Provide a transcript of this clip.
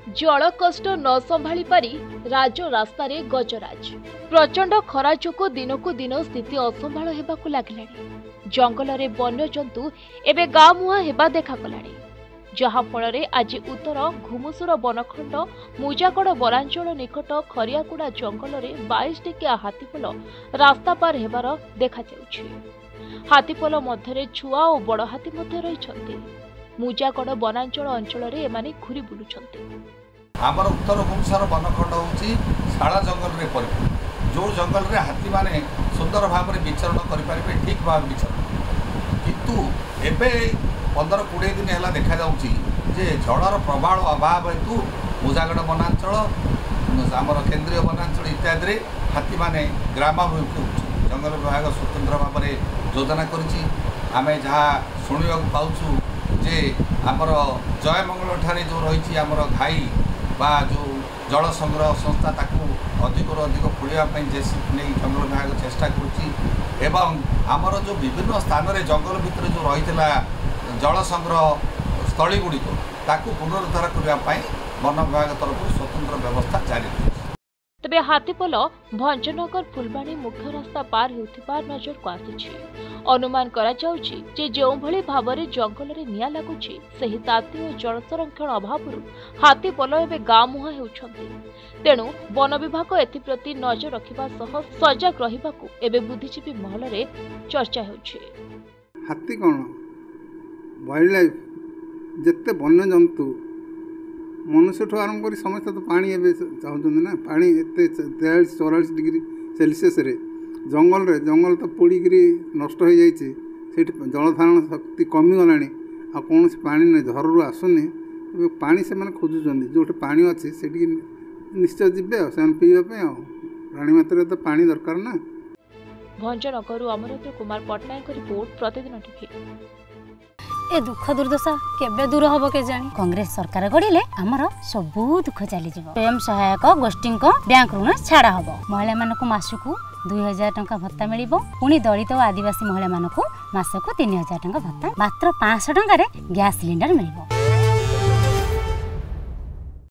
जल कष्ट न संभाली पारी राज रास्ता रे गजराज प्रचंड खरा जोगु दिनकु दिन स्थिति असंभाळ हेबाकु लागिलाणी। जंगल रे वन्य जंतु एबे गाँ मुहां हेबा देखा गलाणी, जहाँ फल आज उत्तर घुमुसुर वनखंड मुजागड़ वनांचल निकट खरियाकुड़ा जंगल में 22 टिकिया हाथीपल रास्ता पार हेबार देखा जाउछि। हाथीपल मध्य छुआ और बड़ हाथी मध्य रही मुजागड़ वनांचल अंचल में एमाने घुरी बुलुछंती। आमर उत्तर घुमुसर वनखंड होछि शाला जंगल रे परिपूर्ण, जो जंगल रे हाथी माने सुंदर भाव में विचरण करिपारिबे, ठीक भाव विचरण। किंतु एबे 15-20 दिन है देखा जाउछि जे जलर प्रबल अभाव हेतु मुजागड़ वनांचल आमर केन्द्रीय वनांचल इत्यादि हाथी माने ग्रामाभिमुखी होछि। जंगल विभाग स्वतंत्र भाव में योजना करिछि। आमे जहाँ शुणा पाउछु जे आमर जयमंगल ठारे जो रही आमर घाई बा जो जल संग्रह संस्था ताकू अधिक अधिक खोलिया जेसीबी नहीं जंगल विभाग चेष्टा करुच्ची एवं आमर जो विभिन्न स्थान में जंगल भितर जो रही जल संग्रह स्थली गुड़िक ताकू पुनरुद्धार करने वन विभाग तरफ स्वतंत्र व्यवस्था जारी रही। तबे हाथीपल भंजनगर फुलबाणी मुख्य रास्ता पार होउथिबा नजर को आसीछि। अनुमान करा जाउछि जे जेउ भली भाबरे जंगल रे निया लागुछि सही ताती और जल संरक्षण अभावरु हाथीपल एबे गाँ मुहां हेउछंती। तेणु वन विभाग एथिप्रति नजर रखिबा सह सजग रहिबाकू एबे बुद्धिजीवी महल रे चर्चा हेउछि। हाथी कोन वाइल्ड लाइफ जत्ते वन्य जंतु मनुष्य ठू आरंभ कर समस्त तो पानी एवं चाहते ना, पानी एत 43-44 डिग्री सेल्सियस रे जंगल तो पोड़िकी नष्ट हो जाइए, जल धारण शक्ति कमीगला आ कौन पानी ना झरु आसुनी पानी से खोजुं जो पानी अच्छे से निश्चय जीवे से पीवाई प्राणी मात्र तो पानी दरकार ना। भंजनगर अमरेंद्र कुमार पट्टनायक रिपोर्ट प्रतिदिन टीवी। ए दुख दुर्दशा केबे दूर हबो के जानी। कांग्रेस सरकार गड़िले आमर सबू दुख चली जिवो। स्वयं सहायक गोष्ठी बैंक ऋण छाड़ा हबो। महिला मानकु मासकु 2000 टंका भत्ता मिलिबो। पुणी दलित और आदिवासी महिला मानकु मासकु 3000 टंका भत्ता, मात्र 500 टंका रे गैस सिलेंडर मिलिबो।